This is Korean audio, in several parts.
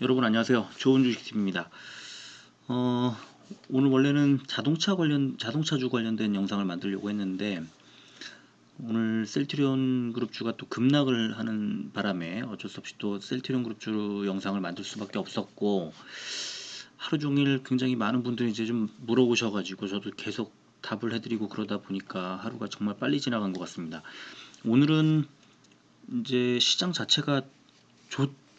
여러분 안녕하세요. 좋은 주식TV입니다. 어, 오늘 원래는 자동차주 관련된 영상을 만들려고 했는데 오늘 셀트리온 그룹주가 또 급락을 하는 바람에 어쩔 수 없이 또 셀트리온 그룹주 영상을 만들 수밖에 없었고, 하루 종일 굉장히 많은 분들이 이제 좀 물어보셔가지고 저도 계속 답을 해드리고 그러다 보니까 하루가 정말 빨리 지나간 것 같습니다. 오늘은 이제 시장 자체가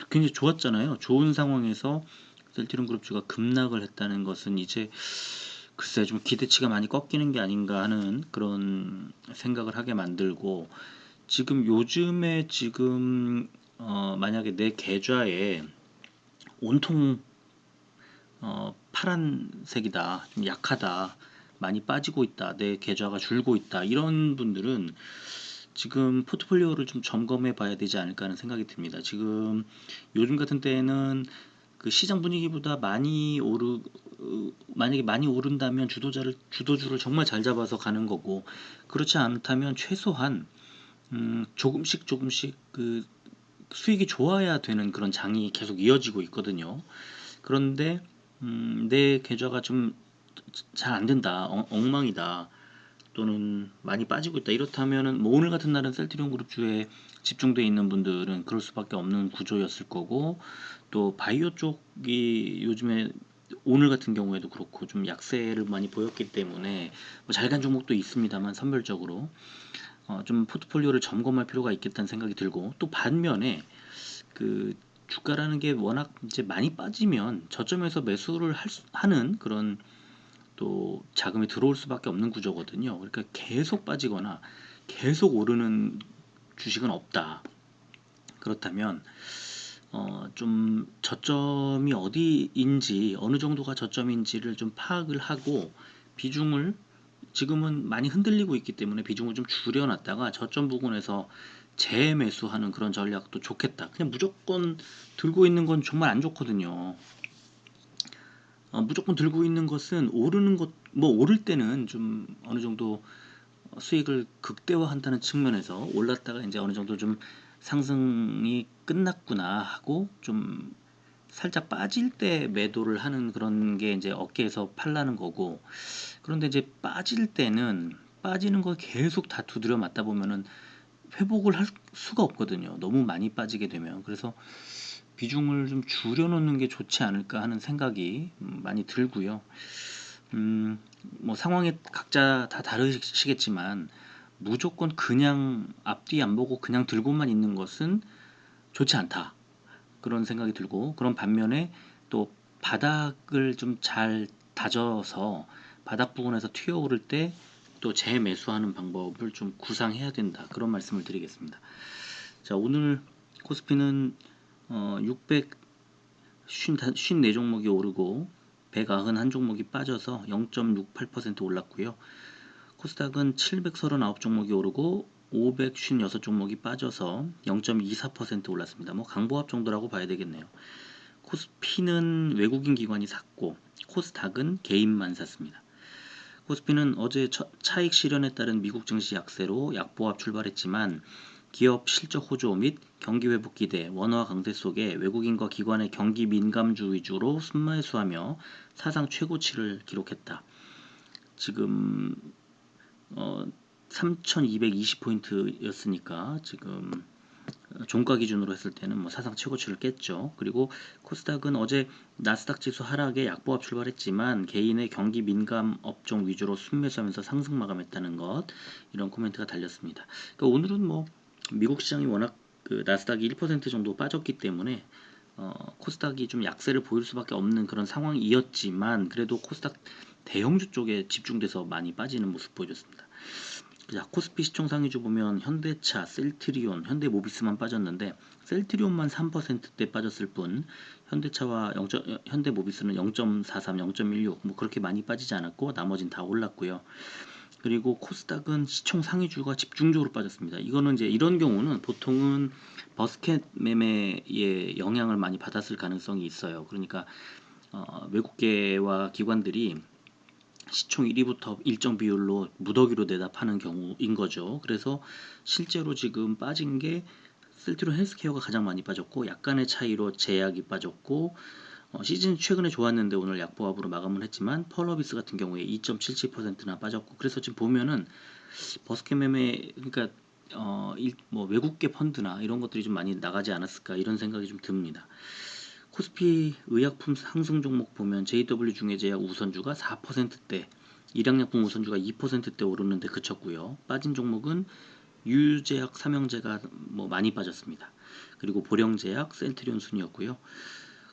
굉장히 좋았잖아요. 좋은 상황에서 셀트리온 그룹주가 급락을 했다는 것은 이제 글쎄 좀 기대치가 많이 꺾이는 게 아닌가 하는 그런 생각을 하게 만들고, 지금 요즘에 지금 만약에 내 계좌에 온통 파란색이다, 좀 약하다, 많이 빠지고 있다, 내 계좌가 줄고 있다, 이런 분들은 지금 포트폴리오를 좀 점검해 봐야 되지 않을까 하는 생각이 듭니다. 지금 요즘 같은 때에는 그 시장 분위기보다 만약에 많이 오른다면 주도주를 정말 잘 잡아서 가는 거고, 그렇지 않다면 최소한 조금씩 그 수익이 좋아야 되는 그런 장이 계속 이어지고 있거든요. 그런데 내 계좌가 좀 잘 안 된다, 엉망이다, 또는 많이 빠지고 있다, 이렇다면은 뭐 오늘 같은 날은 셀트리온 그룹주에 집중돼 있는 분들은 그럴 수밖에 없는 구조였을 거고, 또 바이오 쪽이 요즘에 오늘 같은 경우에도 그렇고 좀 약세를 많이 보였기 때문에 뭐 잘간 종목도 있습니다만 선별적으로 좀 포트폴리오를 점검할 필요가 있겠다는 생각이 들고, 또 반면에 그 주가라는 게 워낙 이제 많이 빠지면 저점에서 매수를 하는 그런 또 자금이 들어올 수밖에 없는 구조거든요. 그러니까 계속 빠지거나 계속 오르는 주식은 없다. 그렇다면 좀 저점이 어디인지, 어느 정도가 저점인지를 좀 파악을 하고 비중을, 지금은 많이 흔들리고 있기 때문에 비중을 좀 줄여놨다가 저점 부근에서 재매수하는 그런 전략도 좋겠다. 그냥 무조건 들고 있는 건 정말 안 좋거든요. 무조건 들고 있는 것은 오르는 것, 뭐 오를 때는 좀 어느 정도 수익을 극대화한다는 측면에서 올랐다가 이제 어느 정도 좀 상승이 끝났구나 하고 좀 살짝 빠질 때 매도를 하는 그런 게 이제 어깨에서 팔라는 거고, 그런데 이제 빠질 때는 빠지는 거 계속 다 두드려 맞다 보면은 회복을 할 수가 없거든요. 너무 많이 빠지게 되면. 그래서 비중을 좀 줄여놓는 게 좋지 않을까 하는 생각이 많이 들고요. 뭐 상황에 각자 다 다르시겠지만 무조건 그냥 앞뒤 안 보고 그냥 들고만 있는 것은 좋지 않다, 그런 생각이 들고, 그런 반면에 또 바닥을 좀 잘 다져서 바닥 부분에서 튀어오를 때 또 재매수하는 방법을 좀 구상해야 된다, 그런 말씀을 드리겠습니다. 자, 오늘 코스피는 654 종목이 오르고 191 종목이 빠져서 0.68% 올랐고요. 코스닥은 739 종목이 오르고 556 종목이 빠져서 0.24% 올랐습니다. 뭐 강보합 정도라고 봐야 되겠네요. 코스피는 외국인 기관이 샀고 코스닥은 개인만 샀습니다. 코스피는 어제 차익 실현에 따른 미국 증시 약세로 약보합 출발했지만 기업 실적 호조 및 경기 회복 기대, 원화 강세 속에 외국인과 기관의 경기 민감주 위주로 순매수하며 사상 최고치를 기록했다. 지금 3220포인트였으니까 지금 종가 기준으로 했을 때는 뭐 사상 최고치를 깼죠. 그리고 코스닥은 어제 나스닥 지수 하락에 약보합 출발했지만 개인의 경기 민감 업종 위주로 순매수하면서 상승 마감했다는 것, 이런 코멘트가 달렸습니다. 그러니까 오늘은 뭐 미국 시장이 워낙 그 나스닥이 1% 정도 빠졌기 때문에 코스닥이 좀 약세를 보일 수밖에 없는 그런 상황이었지만, 그래도 코스닥 대형주 쪽에 집중돼서 많이 빠지는 모습 보여줬습니다. 자, 코스피 시총 상위주 보면 현대차, 셀트리온, 현대모비스만 빠졌는데 셀트리온만 3%대 빠졌을 뿐 현대차와 현대모비스는 0.43, 0.16 뭐 그렇게 많이 빠지지 않았고 나머진 다 올랐고요. 그리고 코스닥은 시총 상위주가 집중적으로 빠졌습니다. 이거는 이제 이런 경우는 보통은 버스켓 매매의 영향을 많이 받았을 가능성이 있어요. 그러니까 외국계와 기관들이 시총 1위부터 일정 비율로 무더기로 내다 파는 경우인 거죠. 그래서 실제로 지금 빠진 게 셀트리온 헬스케어가 가장 많이 빠졌고 약간의 차이로 제약이 빠졌고 시즌 최근에 좋았는데 오늘 약보합으로 마감을 했지만 펄어비스 같은 경우에 2.77%나 빠졌고 그래서 지금 보면은 버스켓 매매 그러니까 뭐 외국계 펀드나 이런 것들이 좀 많이 나가지 않았을까 이런 생각이 좀 듭니다. 코스피 의약품 상승 종목 보면 JW 중해제약 우선주가 4%대, 일양약품 우선주가 2%대 오르는데 그쳤고요. 빠진 종목은 유유제약, 삼형제가 뭐 많이 빠졌습니다. 그리고 보령제약, 센트리온 순이었고요.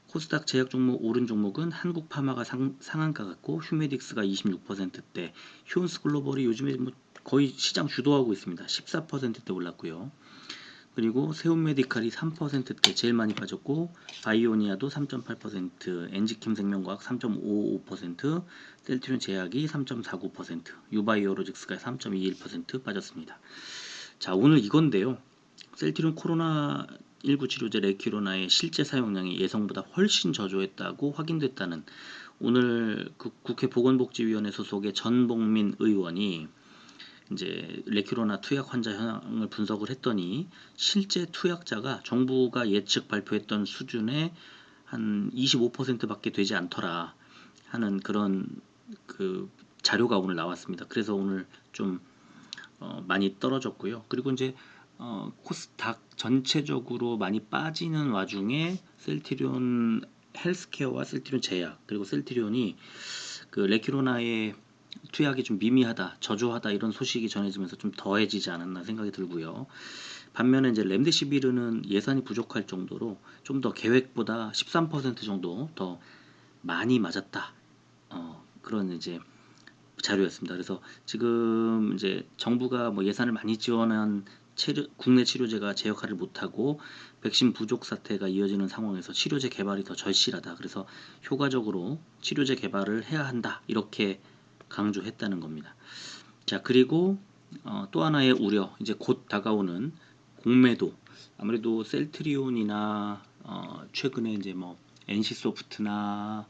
코스닥 제약 종목 오른 종목은 한국파마가 상한가 같고 휴메딕스가 26%대, 휴온스글로벌이 요즘에 뭐 거의 시장 주도하고 있습니다. 14%대 올랐고요. 그리고 세운메디칼이 3%대 제일 많이 빠졌고 바이오니아도 3.8%, 엔지킴생명과학 3.55%, 셀트리온 제약이 3.49%, 유바이오로직스가 3.21% 빠졌습니다. 자, 오늘 이건데요. 셀트리온 코로나19 치료제 레큐로나의 실제 사용량이 예상보다 훨씬 저조했다고 확인됐다는 오늘 국회 보건복지위원회 소속의 전복민 의원이 이제 레큐로나 투약 환자 현황을 분석을 했더니 실제 투약자가 정부가 예측 발표했던 수준의 한 25%밖에 되지 않더라 하는 그런 그 자료가 오늘 나왔습니다. 그래서 오늘 좀 많이 떨어졌고요. 그리고 이제 코스닥 전체적으로 많이 빠지는 와중에 셀트리온 헬스케어와 셀트리온 제약 그리고 셀트리온이 그 레큐로나의 투약이 좀 미미하다, 저조하다 이런 소식이 전해지면서 좀 더해지지 않았나 생각이 들고요. 반면에 이제 렘데시비르는 예산이 부족할 정도로 좀 더 계획보다 13% 정도 더 많이 맞았다. 그런 이제 자료였습니다. 그래서 지금 이제 정부가 뭐 예산을 많이 지원한 국내 치료제가 제 역할을 못하고 백신 부족 사태가 이어지는 상황에서 치료제 개발이 더 절실하다. 그래서 효과적으로 치료제 개발을 해야 한다. 이렇게 강조했다는 겁니다. 자, 그리고 또 하나의 우려, 이제 곧 다가오는 공매도. 아무래도 셀트리온이나 최근에 이제 뭐 NC소프트나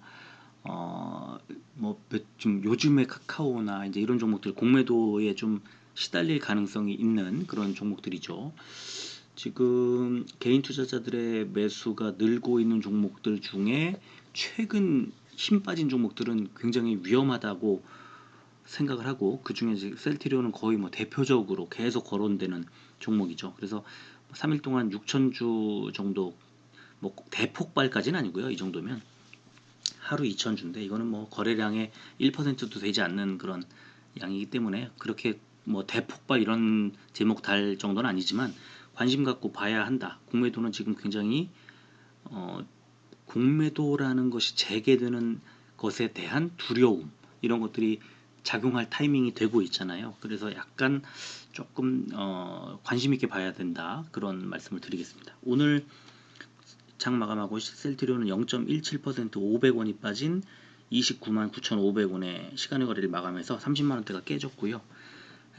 좀 요즘에 카카오나 이제 이런 종목들 공매도에 좀 시달릴 가능성이 있는 그런 종목들이죠. 지금 개인 투자자들의 매수가 늘고 있는 종목들 중에 최근 힘 빠진 종목들은 굉장히 위험하다고 생각을 하고 그 중에 셀트리온은 거의 뭐 대표적으로 계속 거론되는 종목이죠. 그래서 3일 동안 6,000주 정도 뭐 대폭발까지는 아니고요. 이 정도면 하루 2,000주인데 이거는 뭐 거래량의 1%도 되지 않는 그런 양이기 때문에 그렇게 뭐 대폭발 이런 제목 달 정도는 아니지만 관심 갖고 봐야 한다. 공매도는 지금 굉장히 공매도라는 것이 재개되는 것에 대한 두려움 이런 것들이 작용할 타이밍이 되고 있잖아요. 그래서 약간 조금 관심 있게 봐야 된다 그런 말씀을 드리겠습니다. 오늘 장 마감하고 셀트리온은 0.17% 500원이 빠진 29만 9,500원의 시간의 거래를 마감해서 30만원대가 깨졌고요.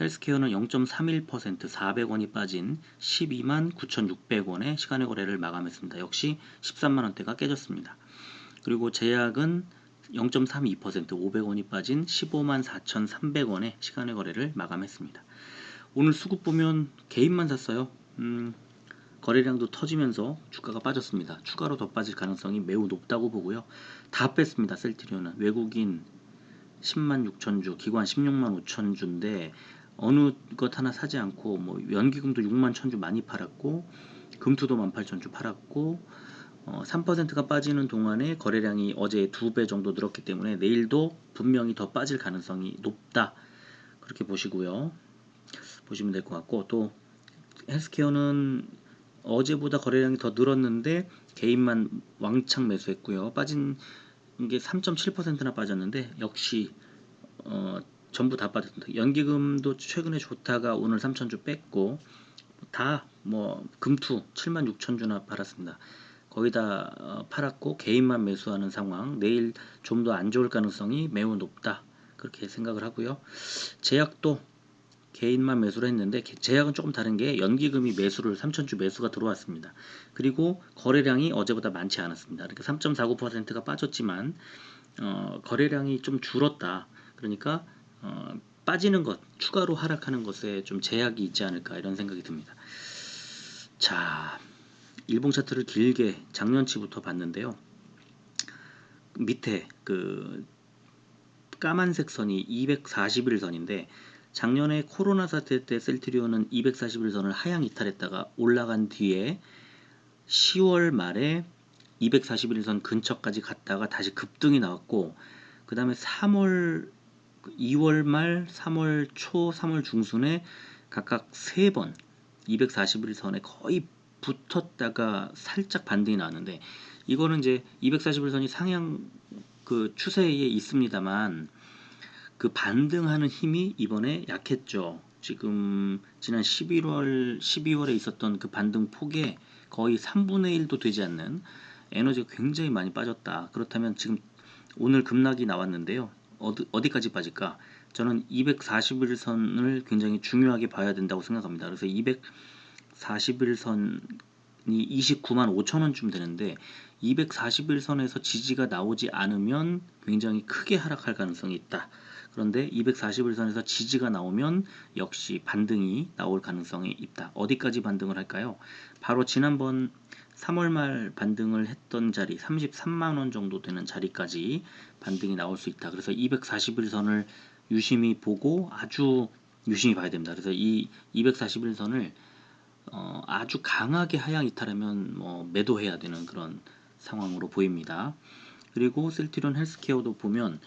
헬스케어는 0.31% 400원이 빠진 12만 9,600원의 시간의 거래를 마감했습니다. 역시 13만원대가 깨졌습니다. 그리고 제약은 0.32% 500원이 빠진 15만 4,300원의 시간의 거래를 마감했습니다. 오늘 수급 보면 개인만 샀어요. 거래량도 터지면서 주가가 빠졌습니다. 추가로 더 빠질 가능성이 매우 높다고 보고요. 다 뺐습니다. 셀트리온은 외국인 10만 6천주, 기관 16만 5천주인데 어느 것 하나 사지 않고 뭐 연기금도 6만 천주 많이 팔았고 금투도 18,000주 팔았고 3%가 빠지는 동안에 거래량이 어제 2배 정도 늘었기 때문에 내일도 분명히 더 빠질 가능성이 높다. 그렇게 보시면 될 것 같고 또 헬스케어는 어제보다 거래량이 더 늘었는데 개인만 왕창 매수했고요. 빠진 게 3.7%나 빠졌는데 역시 전부 다 빠졌습니다. 연기금도 최근에 좋다가 오늘 3,000주 뺐고 다 뭐 금투 7만 6천주나 팔았습니다. 거의 다 팔았고 개인만 매수하는 상황. 내일 좀 더 안 좋을 가능성이 매우 높다. 그렇게 생각을 하고요. 제약도 개인만 매수를 했는데 제약은 조금 다른 게 연기금이 매수를 3,000주 매수가 들어왔습니다. 그리고 거래량이 어제보다 많지 않았습니다. 그러니까 3.49%가 빠졌지만 거래량이 좀 줄었다. 그러니까 빠지는 것, 추가로 하락하는 것에 좀 제약이 있지 않을까 이런 생각이 듭니다. 자, 일봉 차트를 길게 작년치부터 봤는데요. 밑에 그 까만색 선이 241선인데 작년에 코로나 사태 때 셀트리온은 241선을 하향 이탈했다가 올라간 뒤에 10월 말에 241선 근처까지 갔다가 다시 급등이 나왔고, 그 다음에 2월 말, 3월 초, 3월 중순에 각각 3번 241선에 거의 붙었다가 살짝 반등이 나왔는데, 이거는 이제 241선이 상향 그 추세에 있습니다만 그 반등하는 힘이 이번에 약했죠. 지금 지난 12월에 있었던 그 반등 폭의 거의 3분의 1도 되지 않는 에너지가 굉장히 많이 빠졌다. 그렇다면 지금 오늘 급락이 나왔는데요. 어디까지 빠질까? 저는 241선을 굉장히 중요하게 봐야 된다고 생각합니다. 그래서 241선이 29만 5천 원쯤 되는데 241선에서 지지가 나오지 않으면 굉장히 크게 하락할 가능성이 있다. 그런데 241선에서 지지가 나오면 역시 반등이 나올 가능성이 있다. 어디까지 반등을 할까요? 바로 지난번 3월 말 반등을 했던 자리 33만원 정도 되는 자리까지 반등이 나올 수 있다. 그래서 241선을 유심히 보고 아주 유심히 봐야 됩니다. 그래서 이 241선을 아주 강하게 하향 이탈하면 매도해야 되는 그런 상황으로 보입니다. 그리고 셀트리온 헬스케어도 보면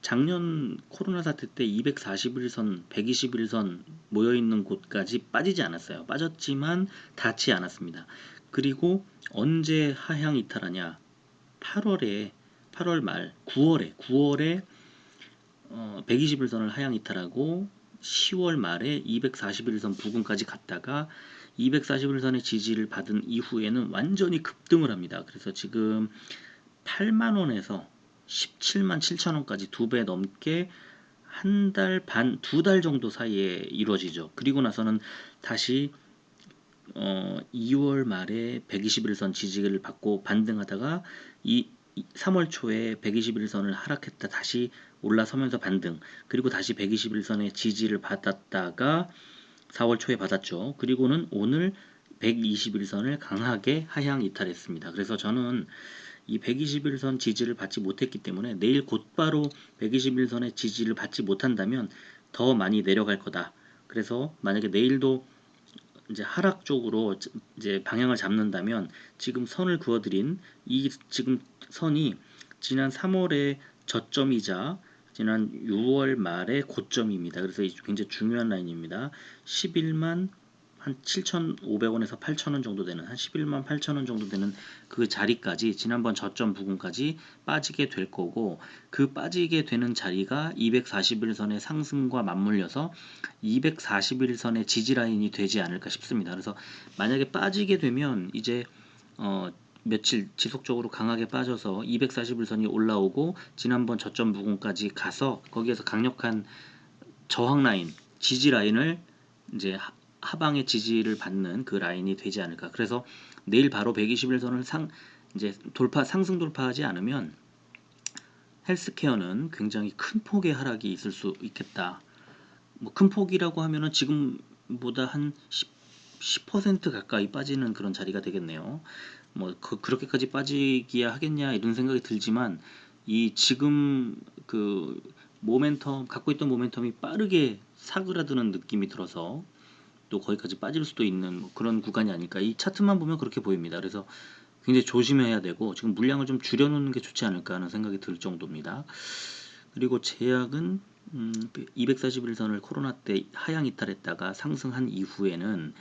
작년 코로나 사태 때 241선, 121선 모여있는 곳까지 빠지지 않았어요. 빠졌지만 닿지 않았습니다. 그리고 언제 하향 이탈하냐? 8월 말, 9월에 121선을 하향 이탈하고 10월 말에 241선 부근까지 갔다가 241선의 지지를 받은 이후에는 완전히 급등을 합니다. 그래서 지금 8만원에서 17만 7천원까지 2배 넘게 한 달 반, 2달 정도 사이에 이루어지죠. 그리고 나서는 다시 2월 말에 121선 지지를 받고 반등하다가 3월 초에 121선을 하락했다 다시 올라서면서 반등, 그리고 다시 121선의 지지를 받았다가 4월 초에 받았죠. 그리고는 오늘 121선을 강하게 하향 이탈했습니다. 그래서 저는 이 121선 지지를 받지 못했기 때문에 내일 곧바로 121선의 지지를 받지 못한다면 더 많이 내려갈 거다. 그래서 만약에 내일도 이제 하락 쪽으로 이제 방향을 잡는다면 지금 선을 그어드린 이 지금 선이 지난 3월의 저점이자 지난 6월 말의 고점입니다. 그래서 굉장히 중요한 라인입니다. 11만 한 7,500원에서 8,000원 정도 되는, 한 11만 8천원 정도 되는 그 자리까지, 지난번 저점 부근까지 빠지게 될 거고, 그 빠지게 되는 자리가 241선의 상승과 맞물려서 241선의 지지 라인이 되지 않을까 싶습니다. 그래서 만약에 빠지게 되면 이제 며칠 지속적으로 강하게 빠져서 241선이 올라오고 지난번 저점 부근까지 가서 거기에서 강력한 저항 라인, 지지 라인을 이제 하방의 지지를 받는 그 라인이 되지 않을까. 그래서 내일 바로 121선을 이제 상승 돌파하지 않으면 헬스케어는 굉장히 큰 폭의 하락이 있을 수 있겠다. 뭐 큰 폭이라고 하면은 지금보다 한 10% 가까이 빠지는 그런 자리가 되겠네요. 뭐 그렇게까지 빠지기야 하겠냐 이런 생각이 들지만, 이 지금 그 갖고 있던 모멘텀이 빠르게 사그라드는 느낌이 들어서 또 거기까지 빠질 수도 있는 그런 구간이 아닐까. 이 차트만 보면 그렇게 보입니다. 그래서 굉장히 조심해야 되고 지금 물량을 좀 줄여놓는 게 좋지 않을까 하는 생각이 들 정도입니다. 그리고 제약은 241선을 코로나 때 하향 이탈했다가 상승한 이후에는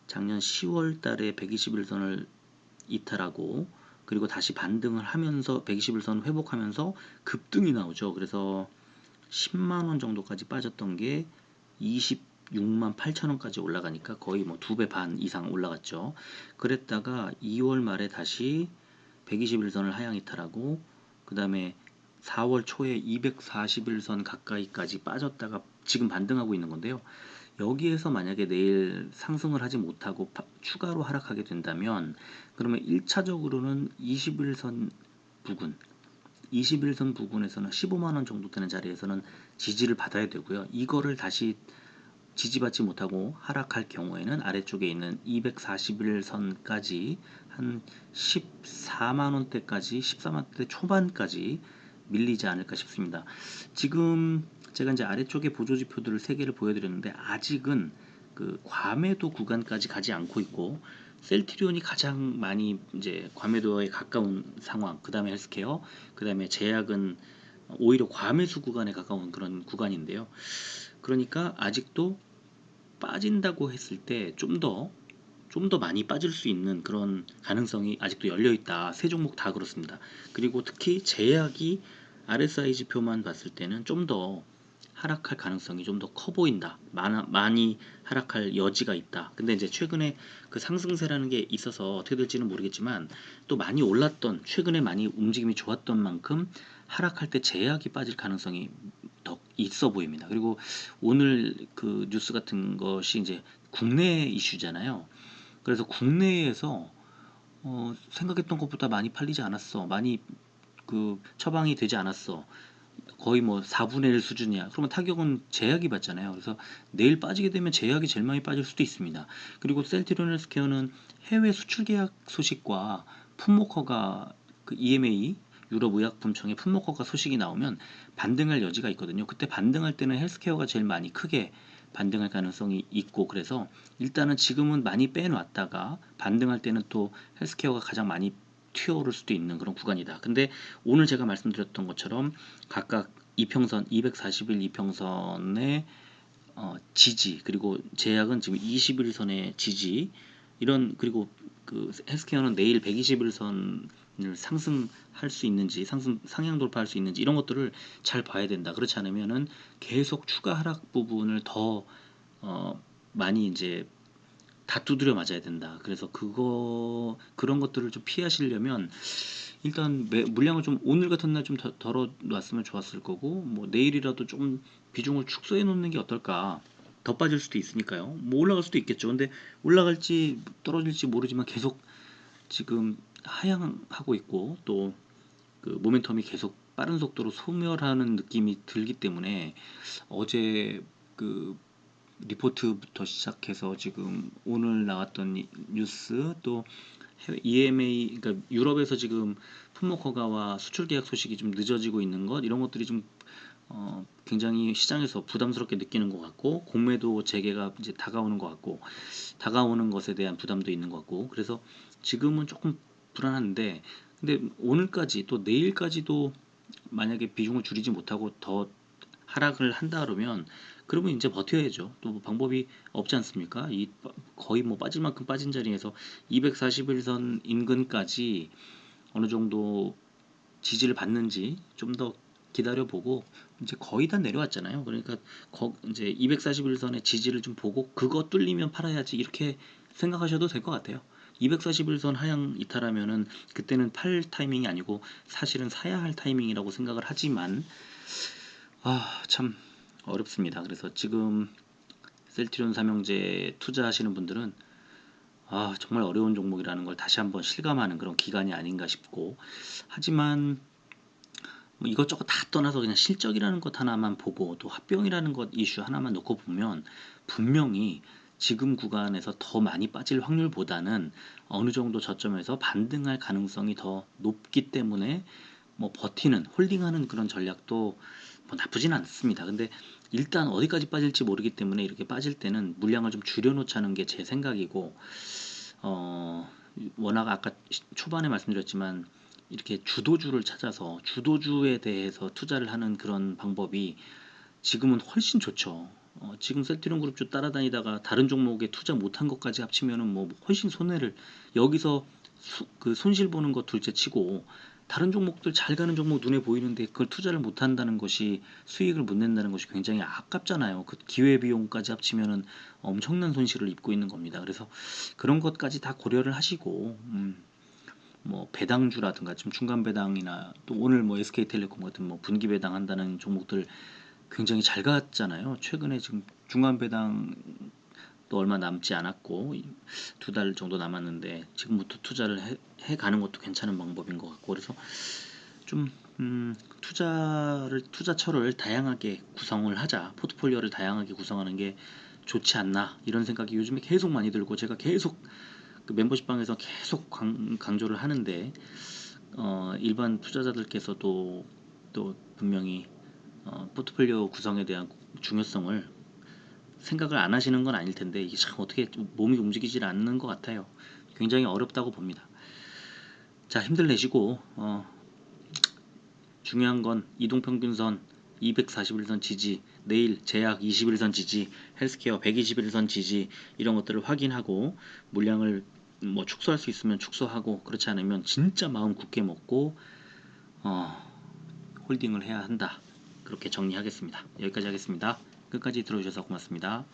작년 10월 달에 121선을 이탈하고 그리고 다시 반등을 하면서 121선 회복하면서 급등이 나오죠. 그래서 10만원 정도까지 빠졌던 게 26만 8천원까지 올라가니까 거의 뭐 2배 반 이상 올라갔죠. 그랬다가 2월 말에 다시 121선을 하향 이탈하고 그 다음에 4월 초에 241선 가까이까지 빠졌다가 지금 반등하고 있는 건데요. 여기에서 만약에 내일 상승을 하지 못하고 추가로 하락하게 된다면 그러면 1차적으로는 21선 부근 21선 부근에서는 15만원 정도 되는 자리에서는 지지를 받아야 되고요. 이거를 다시 지지받지 못하고 하락할 경우에는 아래쪽에 있는 241선까지 한 14만 원대까지 14만 원대 초반까지 밀리지 않을까 싶습니다. 지금 제가 이제 아래쪽에 보조지표들을 3개를 보여드렸는데 아직은 그 과매도 구간까지 가지 않고 있고 셀트리온이 가장 많이 이제 과매도에 가까운 상황, 그 다음에 헬스케어, 그 다음에 제약은 오히려 과매수 구간에 가까운 그런 구간인데요. 그러니까 아직도 빠진다고 했을 때 좀 더 많이 빠질 수 있는 그런 가능성이 아직도 열려 있다. 세 종목 다 그렇습니다. 그리고 특히 제약이 RSI 지표만 봤을 때는 좀 더 하락할 가능성이 좀 더 커 보인다. 많이 하락할 여지가 있다. 근데 이제 최근에 그 상승세라는 게 있어서 어떻게 될지는 모르겠지만 또 많이 올랐던 최근에 많이 움직임이 좋았던 만큼 하락할 때 제약이 빠질 가능성이 더 있어 보입니다. 그리고 오늘 그 뉴스 같은 것이 이제 국내 이슈잖아요. 그래서 국내에서 생각했던 것보다 많이 팔리지 않았어. 많이 그 처방이 되지 않았어. 거의 뭐 4분의 1 수준이야. 그러면 타격은 제약이 받잖아요. 그래서 내일 빠지게 되면 제약이 제일 많이 빠질 수도 있습니다. 그리고 셀트리온 헬스케어는 해외 수출 계약 소식과 풋모커가 그 EMA 유럽 의약품청의 풋모커가 소식이 나오면 반등할 여지가 있거든요. 그때 반등할 때는 헬스케어가 제일 많이 크게 반등할 가능성이 있고 그래서 일단은 지금은 많이 빼놨다가 반등할 때는 또 헬스케어가 가장 많이 튀어오를 수도 있는 그런 구간이다. 근데 오늘 제가 말씀드렸던 것처럼 각각 이평선 241 이평선의 지지 그리고 제약은 지금 21선의 지지 이런 그리고 그 헬스케어는 내일 121선을 상승할 수 있는지 상향 돌파할 수 있는지 이런 것들을 잘 봐야 된다. 그렇지 않으면은 계속 추가 하락 부분을 더 많이 이제 다 두드려 맞아야 된다. 그래서 그런 것들을 좀 피하시려면 일단 물량을 좀 오늘 같은 날 좀 덜어 놨으면 좋았을 거고 뭐 내일이라도 좀 비중을 축소해 놓는 게 어떨까. 더 빠질 수도 있으니까요. 뭐 올라갈 수도 있겠죠. 근데 올라갈지 떨어질지 모르지만 계속 지금 하향하고 있고 또 그 모멘텀이 계속 빠른 속도로 소멸하는 느낌이 들기 때문에 어제 그 리포트부터 시작해서 지금 오늘 나왔던 뉴스 또 EMA 그러니까 유럽에서 지금 풋모커가와 수출 계약 소식이 좀 늦어지고 있는 것 이런 것들이 좀 굉장히 시장에서 부담스럽게 느끼는 것 같고 공매도 재개가 이제 다가오는 것 같고 다가오는 것에 대한 부담도 있는 것 같고 그래서 지금은 조금 불안한데 근데 오늘까지 또 내일까지도 만약에 비중을 줄이지 못하고 더 하락을 한다 그러면 이제 버텨야죠. 또 방법이 없지 않습니까? 거의 뭐 빠질 만큼 빠진 자리에서 241선 인근까지 어느 정도 지지를 받는지 좀 더 기다려보고 이제 거의 다 내려왔잖아요. 그러니까 이제 241선의 지지를 좀 보고 그거 뚫리면 팔아야지 이렇게 생각하셔도 될 것 같아요. 241선 하향 이탈하면은 그때는 팔 타이밍이 아니고 사실은 사야 할 타이밍이라고 생각을 하지만 참 어렵습니다. 그래서 지금 셀트리온 삼형제 투자하시는 분들은 정말 어려운 종목이라는 걸 다시 한번 실감하는 그런 기간이 아닌가 싶고 하지만 뭐 이것저것 다 떠나서 그냥 실적이라는 것 하나만 보고 또 합병이라는 것 이슈 하나만 놓고 보면 분명히 지금 구간에서 더 많이 빠질 확률보다는 어느 정도 저점에서 반등할 가능성이 더 높기 때문에 뭐 버티는 홀딩하는 그런 전략도 뭐 나쁘진 않습니다. 근데 일단 어디까지 빠질지 모르기 때문에 이렇게 빠질 때는 물량을 좀 줄여놓자는 게 제 생각이고 워낙 아까 초반에 말씀드렸지만 이렇게 주도주를 찾아서 주도주에 대해서 투자를 하는 그런 방법이 지금은 훨씬 좋죠. 지금 셀트리온 그룹주 따라다니다가 다른 종목에 투자 못한 것까지 합치면은 뭐 훨씬 손해를 여기서 그 손실 보는 거 둘째 치고 다른 종목들 잘 가는 종목 눈에 보이는데 그걸 투자를 못 한다는 것이 수익을 못 낸다는 것이 굉장히 아깝잖아요. 그 기회 비용까지 합치면은 엄청난 손실을 입고 있는 겁니다. 그래서 그런 것까지 다 고려를 하시고 뭐 배당주라든가 좀 중간 배당이나 또 오늘 뭐 SK텔레콤 같은 뭐 분기 배당한다는 종목들 굉장히 잘 갔잖아요. 최근에 지금 중간 배당 또 얼마 남지 않았고 2달 정도 남았는데 지금부터 투자를 해 가는 것도 괜찮은 방법인 것 같고 그래서 좀 투자처를 다양하게 구성을 하자 포트폴리오를 다양하게 구성하는 게 좋지 않나 이런 생각이 요즘에 계속 많이 들고, 제가 계속 그 멤버십 방에서 계속 강조를 하는데 일반 투자자들께서도 또 분명히 포트폴리오 구성에 대한 중요성을 생각을 안 하시는 건 아닐 텐데, 이게 참 어떻게 몸이 움직이질 않는 것 같아요. 굉장히 어렵다고 봅니다. 자, 힘들 내시고 중요한 건 이동평균선 241선 지지, 내일 제약 21선 지지, 헬스케어 121선 지지, 이런 것들을 확인하고 물량을 뭐 축소할 수 있으면 축소하고, 그렇지 않으면 진짜 마음 굳게 먹고 홀딩을 해야 한다. 그렇게 정리하겠습니다. 여기까지 하겠습니다. 끝까지 들어주셔서 고맙습니다.